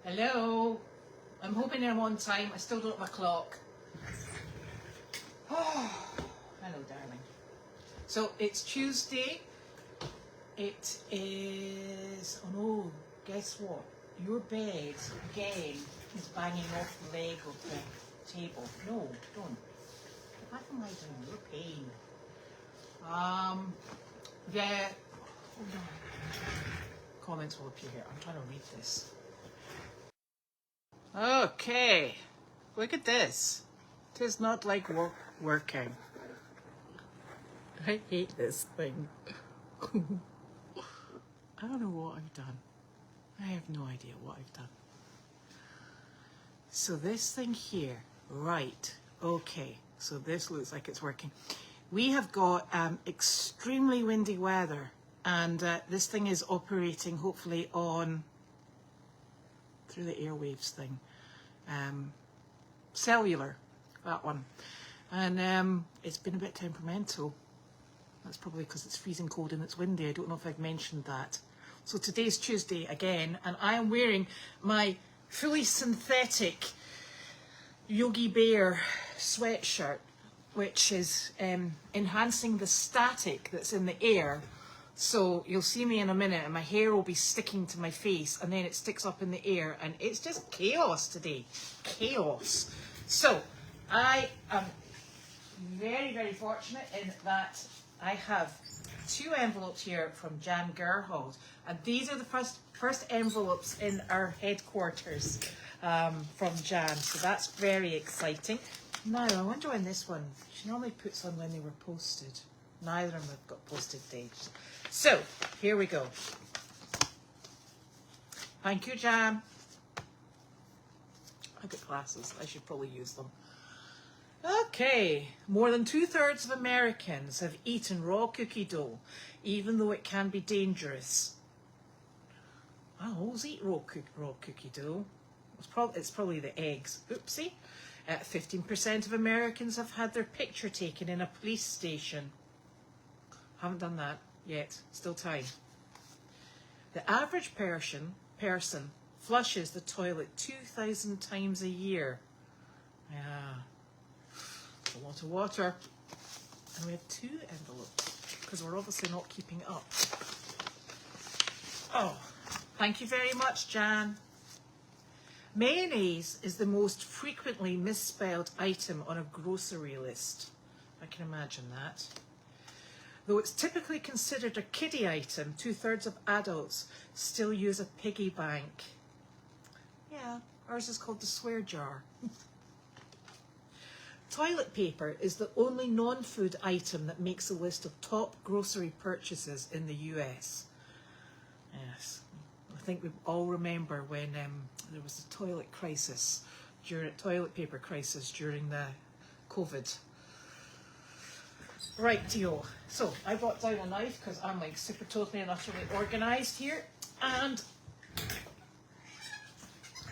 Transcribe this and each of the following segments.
Hello. I'm hoping I'm on time. I still don't have a clock. Oh, hello, darling. So it's Tuesday. It is. Oh no! Guess what? Your bed again is banging off the leg of the table. No, don't. What am I doing? You're pain. Yeah. Hold on. Comments will appear here. I'm trying to read this. Okay. Look at this. It is not like working. I hate this thing. I don't know what I've done. I have no idea what I've done. So this thing here, right, okay, so this looks like it's working. We have got extremely windy weather, and this thing is operating hopefully on, through the airwaves thing, cellular, that one. And it's been a bit temperamental. That's probably because it's freezing cold and it's windy. I don't know if I've mentioned that. So today's Tuesday again, and I am wearing my fully synthetic Yogi Bear sweatshirt, which is enhancing the static that's in the air. So you'll see me in a minute and my hair will be sticking to my face and then it sticks up in the air and it's just chaos today. Chaos. So I am very, very fortunate in that I have 2 envelopes here from Jan Gerhold, and these are the first envelopes in our headquarters from Jan, so that's very exciting. Now, I wonder when this one, she normally puts on when they were posted. Neither of them have got posted dates. So, here we go. Thank you, Jan. I've got glasses, I should probably use them. Okay, more than 2/3 of Americans have eaten raw cookie dough, even though it can be dangerous. I always eat raw cookie dough. It's probably the eggs. Oopsie. 15% of Americans have had their picture taken in a police station. Haven't done that yet. Still time. The average person flushes the toilet 2,000 times a year. Yeah. A lot of water. And we have 2 envelopes because we're obviously not keeping up. Oh, thank you very much, Jan. Mayonnaise is the most frequently misspelled item on a grocery list. I can imagine that. Though it's typically considered a kiddie item, 2/3 of adults still use a piggy bank. Yeah, ours is called the swear jar. Toilet paper is the only non-food item that makes a list of top grocery purchases in the US. Yes, I think we all remember when there was a toilet paper crisis during the COVID. Right, Dio. So I brought down a knife because I'm like super totally and utterly organised here. And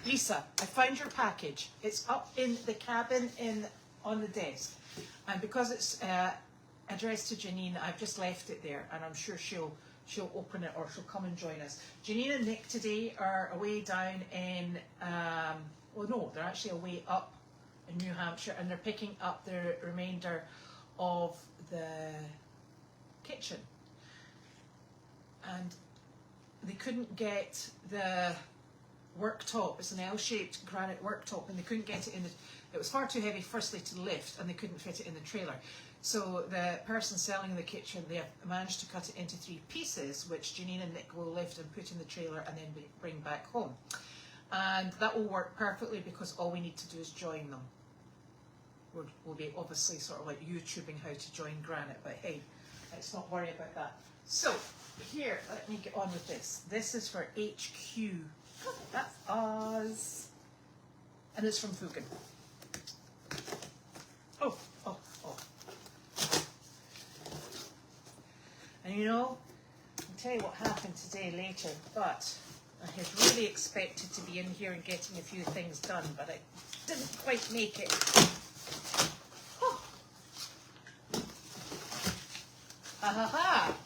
Lisa, I found your package. It's up in the cabin on the desk, and because it's addressed to Janine, I've just left it there, and I'm sure she'll open it or she'll come and join us. Janine and Nick today are away down in well, no, they're actually away up in New Hampshire, and they're picking up the remainder of the kitchen, and they couldn't get the worktop. It's an L-shaped granite worktop, and they couldn't get it in the. It was far too heavy, firstly, to lift, and they couldn't fit it in the trailer. So the person selling the kitchen, they have managed to cut it into 3 pieces, which Janine and Nick will lift and put in the trailer and then bring back home. And that will work perfectly because all we need to do is join them. We'll be obviously sort of like YouTubing how to join granite, but hey, let's not worry about that. So here, let me get on with this. This is for HQ. That's us. And it's from Fugan. Oh. And you know, I'll tell you what happened today later, but I had really expected to be in here and getting a few things done, but I didn't quite make it. Oh. Ha ha ha!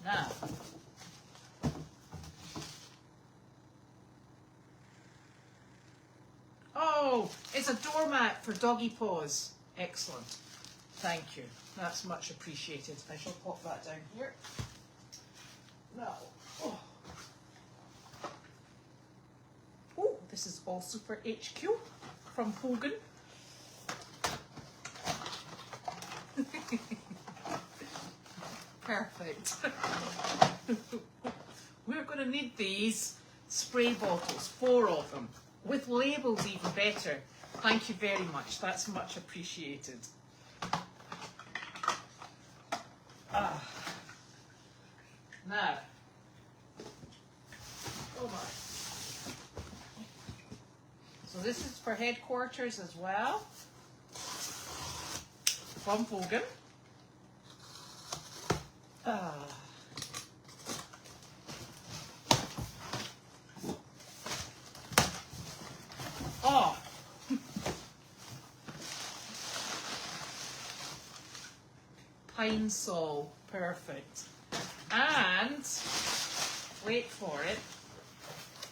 Now, is a doormat for doggy paws. Excellent. Thank you. That's much appreciated. I shall pop that down here. Now, oh, this is all Super HQ from Hogan. Perfect. We're going to need these spray bottles, 4 of them, with labels even better. Thank you very much. That's much appreciated. Now, oh my. So this is for headquarters as well, from Hogan. Oh, pine sol, perfect. And, wait for it,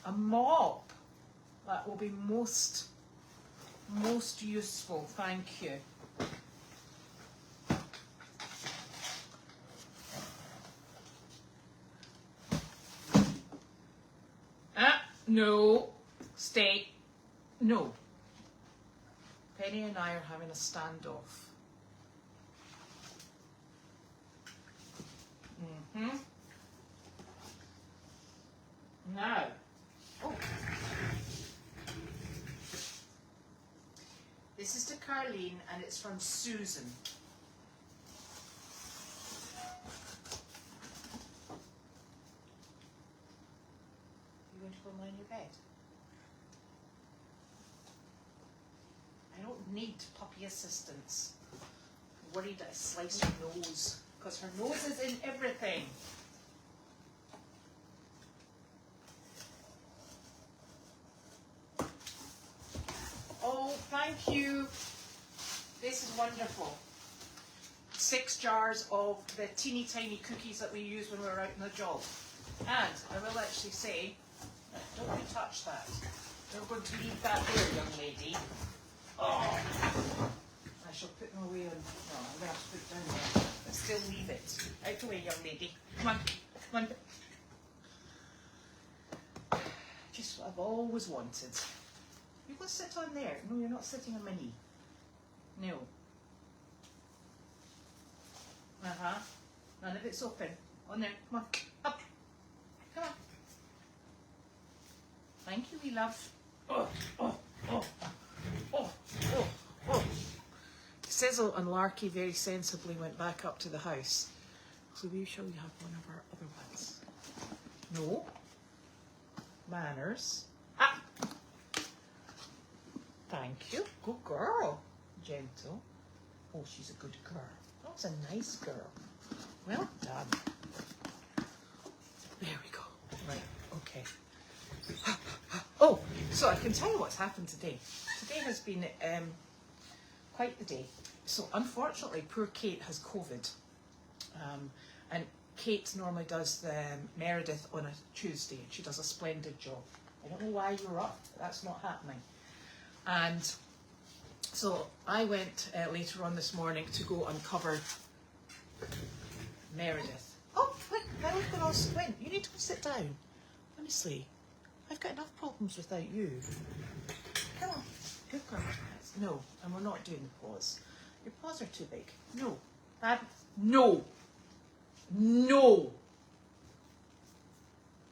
a mop. That will be most useful, thank you. No, stay, no. Penny and I are having a standoff. Now, this is to Carlene and it's from Susan. You going to go lie in your bed? I don't need puppy assistance. I'm worried that I slice her nose, because her nose is in everything. Oh, thank you. This is wonderful. 6 jars of the teeny tiny cookies that we use when we're out on the job. And I will actually say, don't you touch that. You're going to leave that there, young lady. Oh. I shall put them away on, no, I'm going to have to put it down there. But still leave it. Out the way, young lady. Come on, come on. Just what I've always wanted. You go sit on there. No, you're not sitting on my knee. No. None of it's open. On there. Come on. Up. Come on. Thank you, wee love. Oh, oh, oh, oh, oh, oh. Sizzle and Larky very sensibly went back up to the house. So we shall have one of our other ones. No. Manners. Ah. Thank you. Good girl. Gentle. Oh, she's a good girl. That's a nice girl. Well done. There we go. Right, okay. Oh, so I can tell you what's happened today. Today has been quite the day. So unfortunately, poor Kate has COVID. And Kate normally does the Meredith on a Tuesday. She does a splendid job. I don't know why you're up, but that's not happening. And so I went later on this morning to go uncover Meredith. Oh, look, now we've got all squint. You need to go sit down. Honestly, I've got enough problems without you. Come on, good girl. No, and we're not doing the paws. Your paws are too big. No, no, no.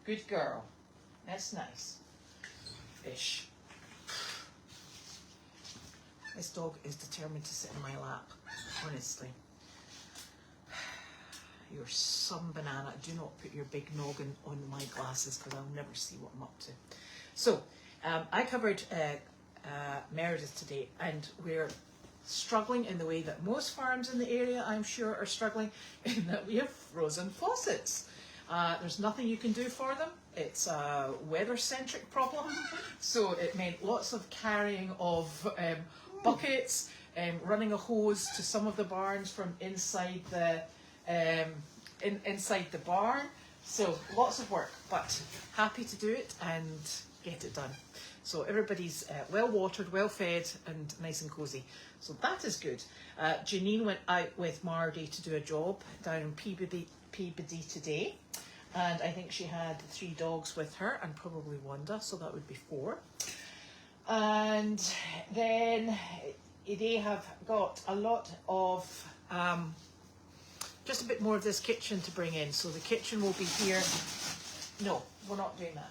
Good girl. That's nice. Fish. This dog is determined to sit in my lap, honestly. You're some banana. Do not put your big noggin on my glasses because I'll never see what I'm up to. So, I covered Meredith today, and we're struggling in the way that most farms in the area, I'm sure, are struggling, in that we have frozen faucets. There's nothing you can do for them. It's a weather-centric problem, so it meant lots of carrying of buckets, running a hose to some of the barns from inside the inside the barn. So lots of work, but happy to do it, and get it done. So everybody's well watered, well fed, and nice and cosy. So that is good. Janine went out with Mardy to do a job down in Peabody today. And I think she had 3 dogs with her and probably Wanda, so that would be 4. And then they have got a lot of, just a bit more of this kitchen to bring in. So the kitchen will be here. No, we're not doing that.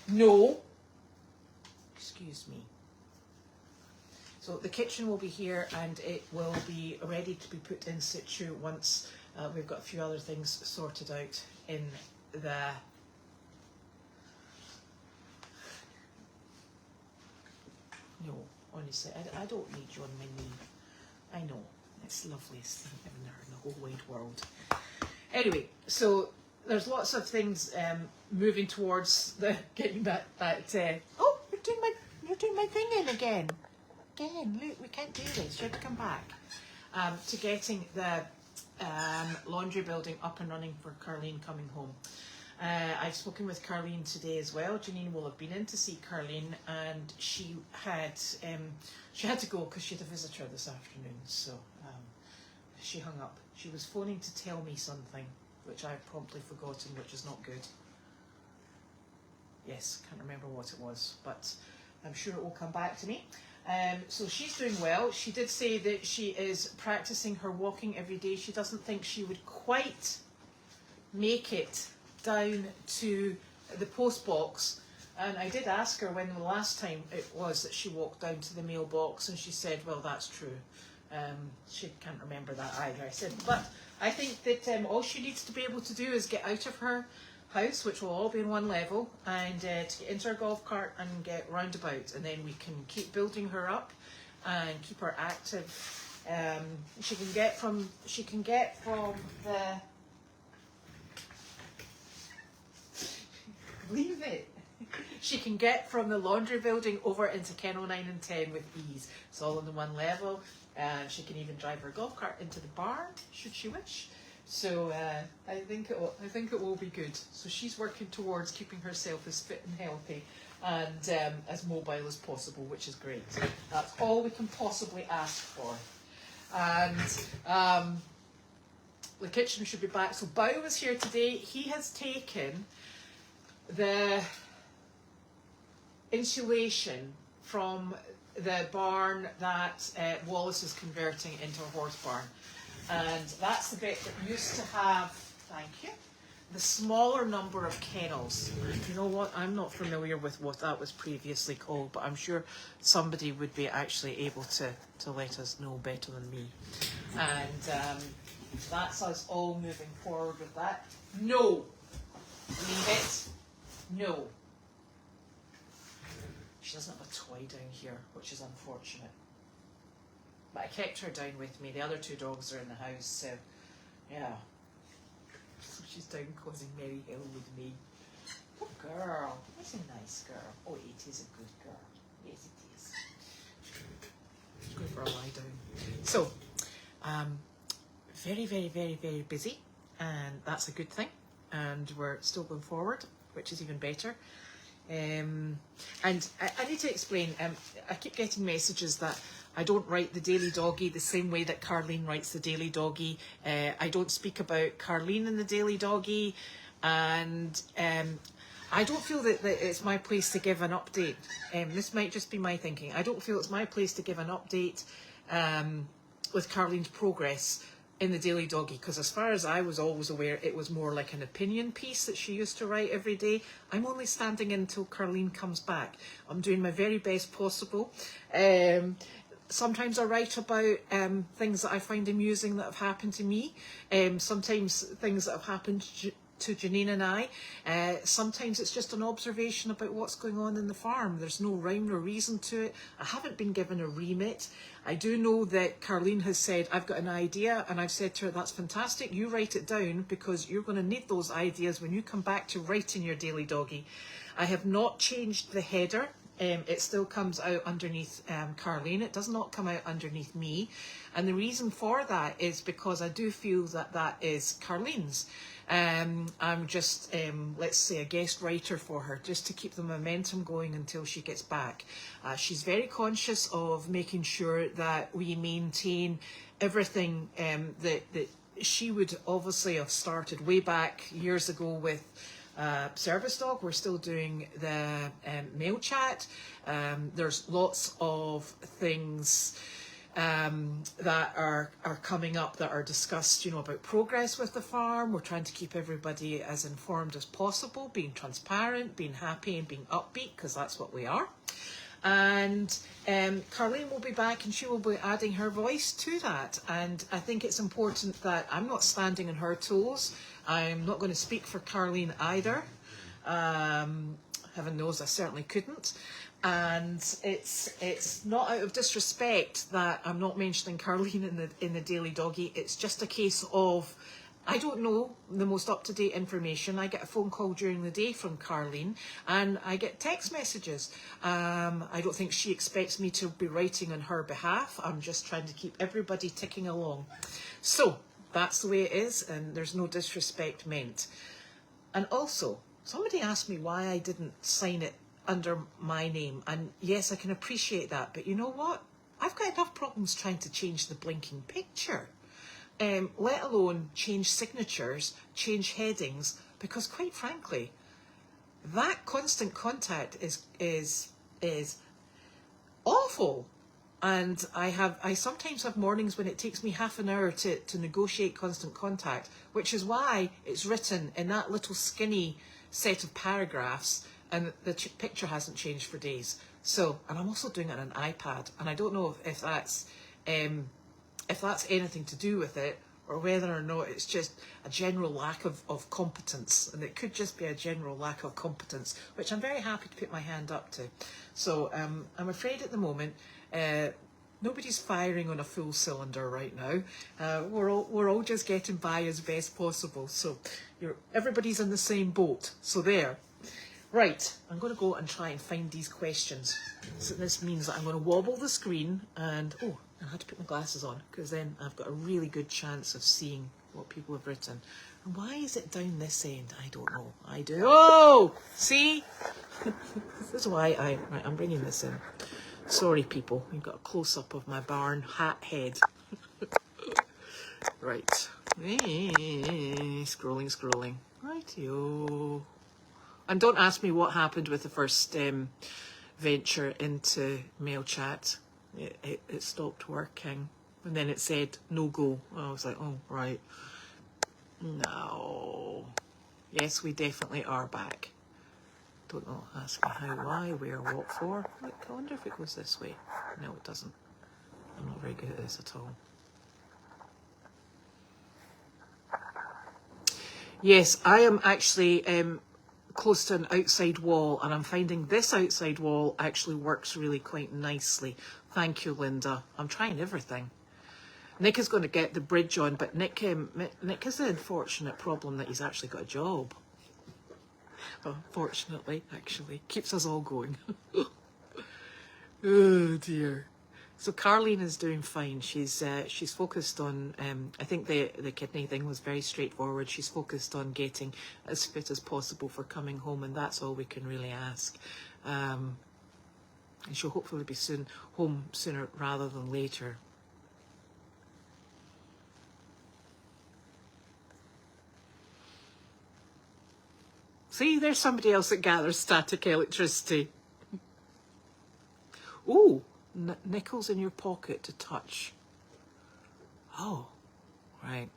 No. Excuse me. So the kitchen will be here and it will be ready to be put in situ once we've got a few other things sorted out in the no, honestly, I don't need you on my knee. I know, it's the loveliest thing ever in the whole wide world. Anyway, so there's lots of things moving towards the getting that oh, you're doing my thing in again. Look, we can't do this. You have to come back. To getting the laundry building up and running for Carleen coming home. I've spoken with Carleen today as well. Janine will have been in to see Carleen, and she had to go because she had a visitor this afternoon. So she hung up. She was phoning to tell me something, which I've promptly forgotten, which is not good. Yes, can't remember what it was, but I'm sure it will come back to me. So she's doing well. She did say that she is practicing her walking every day. She doesn't think she would quite make it down to the post box. And I did ask her when the last time it was that she walked down to the mailbox, and she said, well, that's true. She can't remember that either. I said, but I think that all she needs to be able to do is get out of her house, which will all be in one level, and to get into her golf cart and get roundabout, and then we can keep building her up and keep her active. She can get from the leave it. She can get from the laundry building over into Kennel 9 and 10 with ease. It's all on the one level, and she can even drive her golf cart into the barn should she wish. So I think it will be good. So she's working towards keeping herself as fit and healthy and as mobile as possible, which is great. That's all we can possibly ask for. And the kitchen should be back. So Bao was here today. He has taken the insulation from the barn that Wallace is converting into a horse barn. And that's the bit that used to have, thank you, the smaller number of kennels. You know what, I'm not familiar with what that was previously called, but I'm sure somebody would be actually able to let us know better than me. And that's us all moving forward with that. No! Leave it. No. She doesn't have a toy down here, which is unfortunate. But I kept her down with me. The other 2 dogs are in the house, so yeah. So she's down causing Merry Hill with me. Good girl. That's a nice girl. Oh, it is a good girl. Yes, it is. Go for a lie down. So, very, very, very, very busy, and that's a good thing. And we're still going forward, which is even better. And I need to explain, I keep getting messages that I don't write the Daily Doggy the same way that Carleen writes the Daily Doggy. I don't speak about Carleen in the Daily Doggy, and I don't feel that it's my place to give an update. This might just be my thinking. I don't feel it's my place to give an update with Carleen's progress in the Daily Doggy, because as far as I was always aware, it was more like an opinion piece that she used to write every day. I'm only standing in until Carleen comes back. I'm doing my very best possible. Sometimes I write about things that I find amusing that have happened to me. Sometimes things that have happened to Janine and I. Sometimes it's just an observation about what's going on in the farm. There's no rhyme or reason to it. I haven't been given a remit. I do know that Carleen has said, I've got an idea, and I've said to her, that's fantastic. You write it down, because you're going to need those ideas when you come back to writing your Daily Doggy. I have not changed the header. it still comes out underneath Carleen. It does not come out underneath me. And the reason for that is because I do feel that that is Carleen's. I'm just, let's say, a guest writer for her, just to keep the momentum going until she gets back. She's very conscious of making sure that we maintain everything that she would obviously have started way back years ago with Service Dog. We're still doing the mail chat. There's lots of things that are coming up that are discussed, you know, about progress with the farm. We're trying to keep everybody as informed as possible, being transparent, being happy and being upbeat, because that's what we are. And Carleen will be back and she will be adding her voice to that. And I think it's important that I'm not standing on her toes. I'm not going to speak for Carleen either. Heaven knows I certainly couldn't. And it's not out of disrespect that I'm not mentioning Carleen in the Daily Doggy. It's just a case of, I don't know the most up-to-date information. I get a phone call during the day from Carleen and I get text messages. I don't think she expects me to be writing on her behalf. I'm just trying to keep everybody ticking along. So that's the way it is, and there's no disrespect meant. And also, somebody asked me why I didn't sign it under my name. And yes, I can appreciate that. But you know what? I've got enough problems trying to change the blinking picture. Let alone change signatures, change headings, because quite frankly, that constant contact is awful. And I sometimes have mornings when it takes me half an hour to negotiate constant contact, which is why it's written in that little skinny set of paragraphs, and the picture hasn't changed for days. So, and I'm also doing it on an iPad, and I don't know if that's anything to do with it, or whether or not it's just a general lack of competence. And it could just be a general lack of competence, which I'm very happy to put my hand up to. So I'm afraid at the moment, nobody's firing on a full cylinder right now. We're all just getting by as best possible. So everybody's in the same boat. So there. Right, I'm going to go and try and find these questions. So this means that I'm going to wobble the screen and, oh, I had to put my glasses on because then I've got a really good chance of seeing what people have written. And why is it down this end? I don't know. I do. Oh, see? This is why right, I'm bringing this in. Sorry, people. We've got a close-up of my barn hat head. Right. Scrolling. Rightio. And don't ask me what happened with the first venture into mail chat. It stopped working. And then it said, no go. I was like, oh, right. No. Yes, we definitely are back. Don't know. Ask me how, why, where, what for. Look, I wonder if it goes this way. No, it doesn't. I'm not very good at this at all. Yes, I am actually close to an outside wall, and I'm finding this outside wall actually works really quite nicely. Thank you, Linda. I'm trying everything. Nick is going to get the bridge on, but Nick has the unfortunate problem that he's actually got a job. Fortunately, actually. Keeps us all going. Oh, dear. So Carleen is doing fine. She's focused on, I think the kidney thing was very straightforward. She's focused on getting as fit as possible for coming home, and that's all we can really ask. And she'll hopefully be home sooner rather than later. See, there's somebody else that gathers static electricity. Ooh. Nickels in your pocket to touch. Oh, right.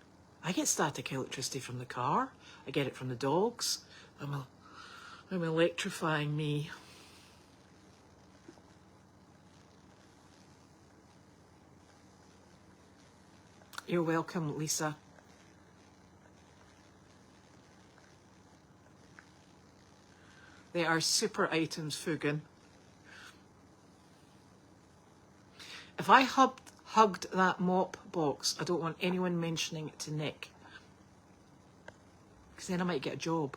I get static electricity from the car. I get it from the dogs. I'm electrifying me. You're welcome, Lisa. They are super items, Fugan. If I hugged that mop box, I don't want anyone mentioning it to Nick. Because then I might get a job.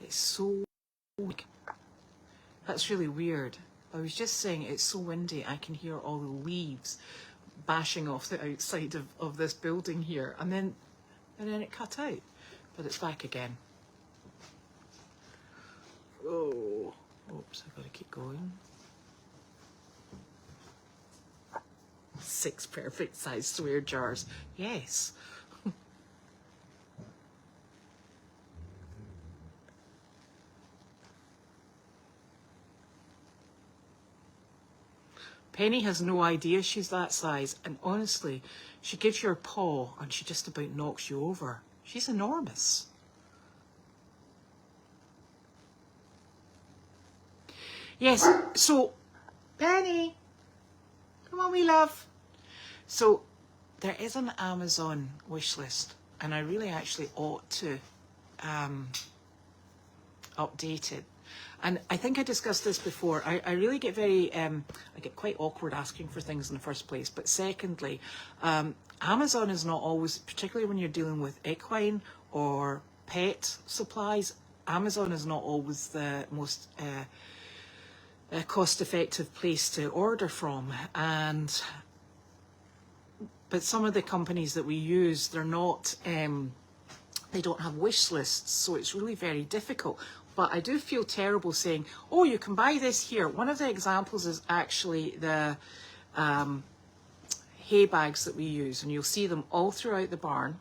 It's so, that's really weird. I was just saying it's so windy I can hear all the leaves bashing off the outside of this building here, and then it cut out, but it's back again. Oh, oops, I've got to keep going. 6 perfect size swear jars. Yes. Penny has no idea she's that size, and honestly, she gives you her paw and she just about knocks you over. She's enormous. Yes, so, Penny, come on, wee love. So, there is an Amazon wish list, and I really actually ought to update it. And I think I discussed this before. I really get very, I get quite awkward asking for things in the first place. But secondly, Amazon is not always, particularly when you're dealing with equine or pet supplies, Amazon is not always the most cost-effective place to order from. But some of the companies that we use, they're not, they don't have wish lists, so it's really very difficult. But I do feel terrible saying, oh, you can buy this here. One of the examples is actually the hay bags that we use, and you'll see them all throughout the barn.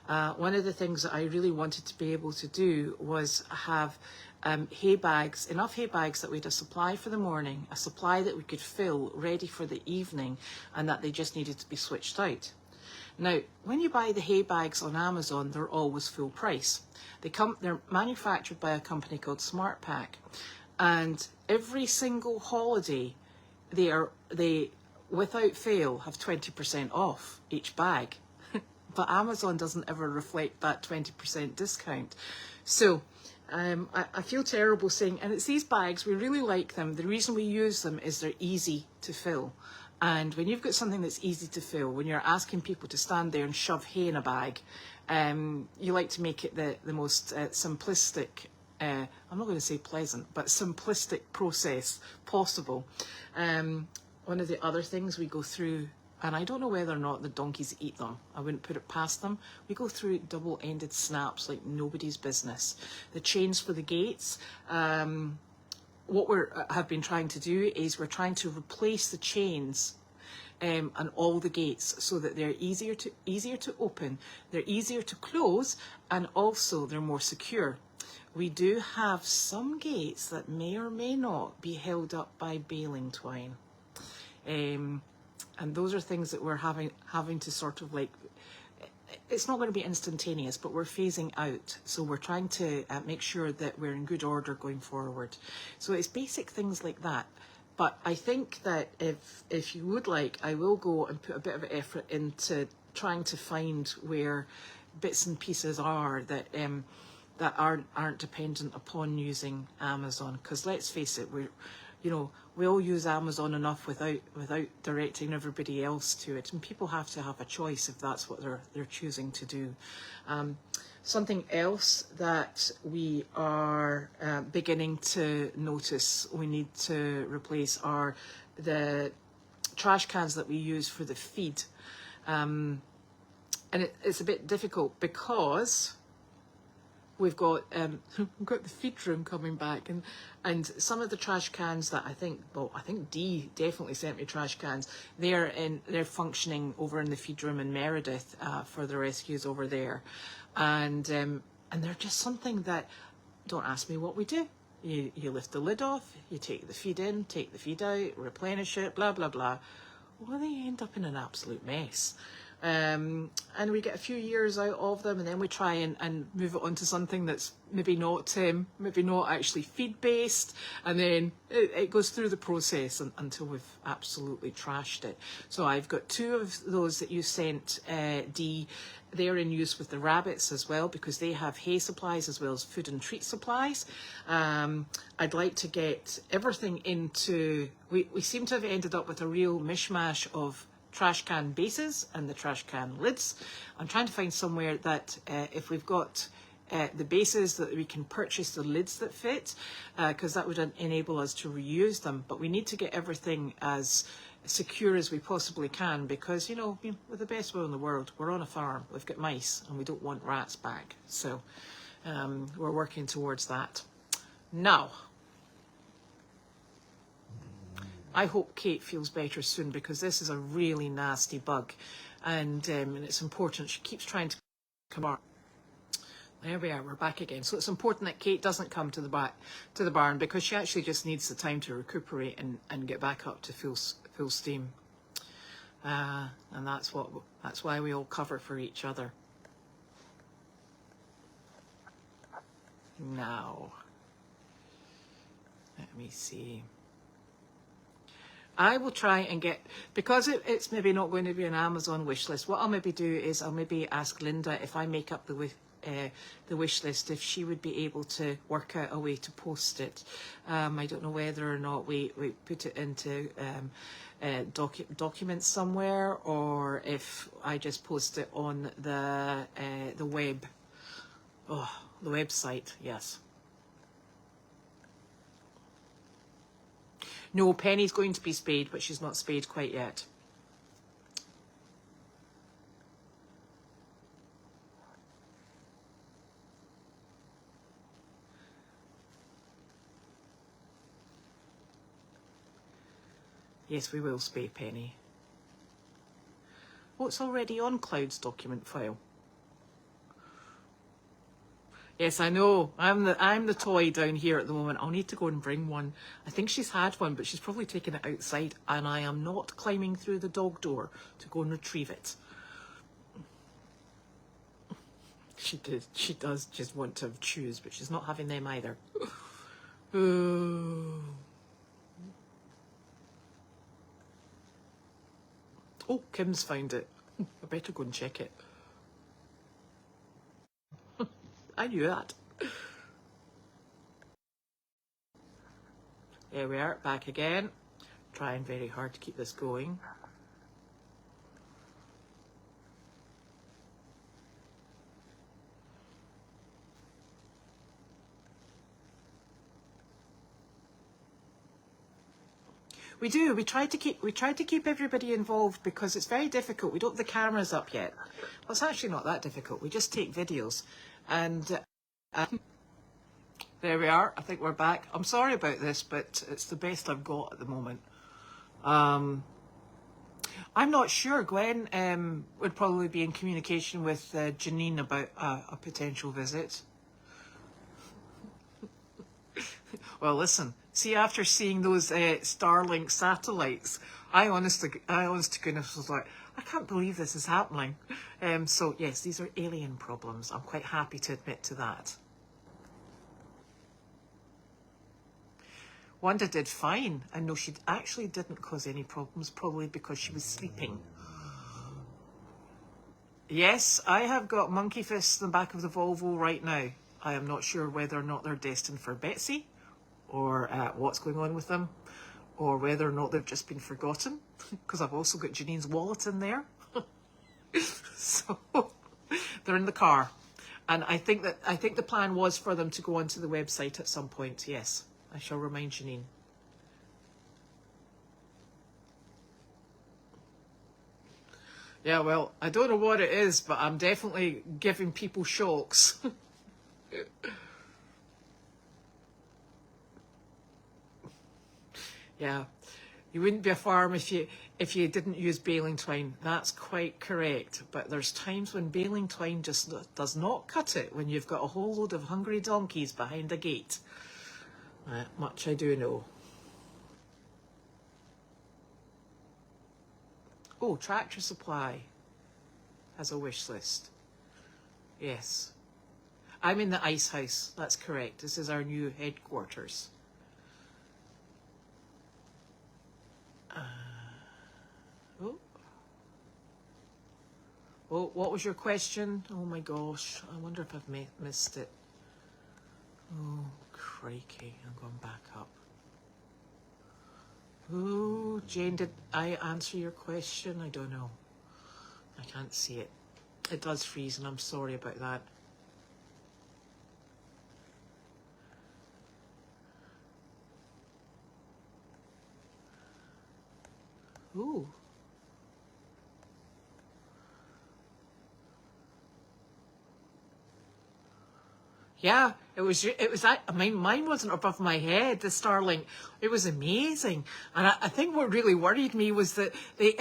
One of the things that I really wanted to be able to do was have hay bags, enough hay bags that we had a supply for the morning, a supply that we could fill ready for the evening, and that they just needed to be switched out. Now, when you buy the hay bags on Amazon, they're always full price. They're manufactured by a company called Smart Pack, and every single holiday, they without fail have 20% off each bag. But Amazon doesn't ever reflect that 20% discount. So I feel terrible saying, and it's these bags, we really like them. The reason we use them is they're easy to fill. And when you've got something that's easy to fill, when you're asking people to stand there and shove hay in a bag, you like to make it the most simplistic, I'm not going to say pleasant, but simplistic process possible. One of the other things we go through, and I don't know whether or not the donkeys eat them, I wouldn't put it past them, we go through double-ended snaps like nobody's business. The chains for the gates, what we have been trying to do is we're trying to replace the chains on all the gates so that they're easier to open, they're easier to close, and also they're more secure. We do have some gates that may or may not be held up by baling twine. And those are things that we're having to sort of like, it's not going to be instantaneous, but we're phasing out. So we're trying to make sure that we're in good order going forward. So it's basic things like that. But I think that if you would like, I will go and put a bit of effort into trying to find where bits and pieces are that that aren't dependent upon using Amazon. Because let's face it, we all use Amazon enough without directing everybody else to it, and people have to have a choice if that's what they're choosing to do. Something else that we are beginning to notice we need to replace are the trash cans that we use for the feed, and it's a bit difficult because we've got the feed room coming back, and some of the trash cans that I think Dee definitely sent me trash cans. They're functioning over in the feed room in Meredith for the rescues over there, and they're just something that, don't ask me what we do. You lift the lid off, you take the feed in, take the feed out, replenish it, blah blah blah. Well, they end up in an absolute mess. And we get a few years out of them, and then we try and move it on to something that's maybe not actually feed based, and then it goes through the process until we've absolutely trashed it. So I've got 2 of those that you sent, Dee. They're in use with the rabbits as well, because they have hay supplies as well as food and treat supplies. I'd like to get everything into, we seem to have ended up with a real mishmash of trash can bases and the trash can lids. I'm trying to find somewhere that if we've got the bases, that we can purchase the lids that fit, because that would enable us to reuse them. But we need to get everything as secure as we possibly can, because, you know, we're the best will in the world. We're on a farm, we've got mice, and we don't want rats back. So we're working towards that. Now, I hope Kate feels better soon, because this is a really nasty bug, and it's important. She keeps trying to come out. There we are, we're back again. So it's important that Kate doesn't come to the barn, because she actually just needs the time to recuperate and get back up to full steam. And that's why we all cover for each other. Now, let me see. I will try and get, because it's maybe not going to be an Amazon wish list, what I'll maybe do is I'll maybe ask Linda, if I make up the wish list, if she would be able to work out a way to post it. I don't know whether or not we put it into documents somewhere, or if I just post it on the web. Oh, the website, yes. No, Penny's going to be spayed, but she's not spayed quite yet. Yes, we will spay Penny. Oh, it's already on Cloud's document file. Yes, I know. I'm the toy down here at the moment. I'll need to go and bring one. I think she's had one, but she's probably taken it outside, and I am not climbing through the dog door to go and retrieve it. She does just want to have chews, but she's not having them either. Oh, Kim's found it. I better go and check it. I knew that. There we are, back again. Trying very hard to keep this going. We do. We try to keep everybody involved, because it's very difficult. We don't have the cameras up yet. Well, it's actually not that difficult. We just take videos, and there we are. I think we're back. I'm sorry about this, but it's the best I've got at the moment. I'm not sure. Gwen would probably be in communication with Janine about a potential visit. Well, listen. See, after seeing those Starlink satellites, I honest to goodness was like, I can't believe this is happening. So yes, these are alien problems. I'm quite happy to admit to that. Wanda did fine, and no, she actually didn't cause any problems, probably because she was sleeping. Yes, I have got monkey fists in the back of the Volvo right now. I am not sure whether or not they're destined for Betsy, or what's going on with them, or whether or not they've just been forgotten, because I've also got Janine's wallet in there. So they're in the car, and I think the plan was for them to go onto the website at some point. Yes, I shall remind Janine. Yeah, well, I don't know what it is, but I'm definitely giving people shocks. Yeah, you wouldn't be a farm if you didn't use baling twine. That's quite correct. But there's times when baling twine just does not cut it when you've got a whole load of hungry donkeys behind the gate. Much I do know. Oh, Tractor Supply has a wish list. Yes. I'm in the ice house. That's correct. This is our new headquarters. Oh, what was your question? Oh my gosh, I wonder if I've missed it. Oh, crikey, I'm going back up. Oh, Jane, did I answer your question? I don't know. I can't see it. It does freeze, and I'm sorry about that. Ooh. Yeah, I mean, mine wasn't above my head, the Starlink. It was amazing. And I think what really worried me was that they,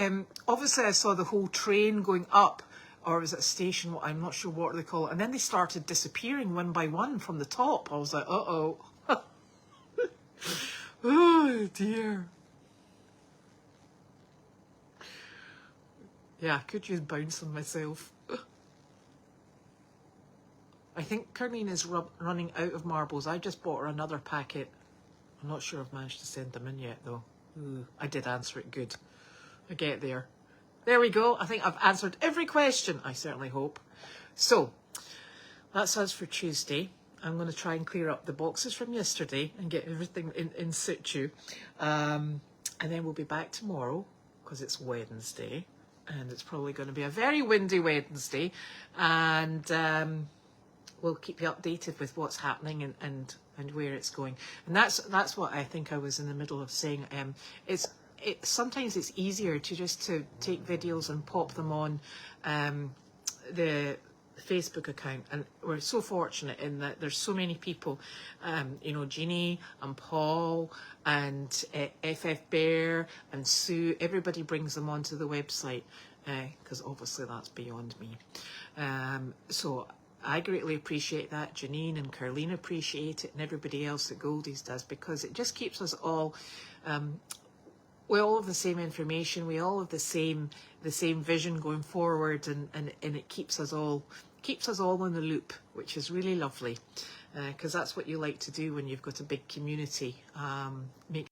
obviously I saw the whole train going up, or was it a station? I'm not sure what they call it. And then they started disappearing one by one from the top. I was like, uh-oh. Oh dear. Yeah, I could use bouncing myself. I think Carmine is running out of marbles. I just bought her another packet. I'm not sure I've managed to send them in yet, though. Ooh, I did answer it good. I get there. There we go. I think I've answered every question, I certainly hope. So, that's us for Tuesday. I'm going to try and clear up the boxes from yesterday and get everything in situ. And then we'll be back tomorrow, because it's Wednesday. And it's probably going to be a very windy Wednesday. And we'll keep you updated with what's happening and where it's going. And that's what I think I was in the middle of saying. Sometimes it's easier to take videos and pop them on the Facebook account, and we're so fortunate in that there's so many people, you know, Jeannie and Paul and FF Bear and Sue. Everybody brings them onto the website because obviously that's beyond me. So I greatly appreciate that. Janine and Carleen appreciate it, and everybody else at Goldy's does, because it just keeps us all. We all have the same information. We all have the same vision going forward, and it keeps us all in the loop, which is really lovely, because that's what you like to do when you've got a big community. Make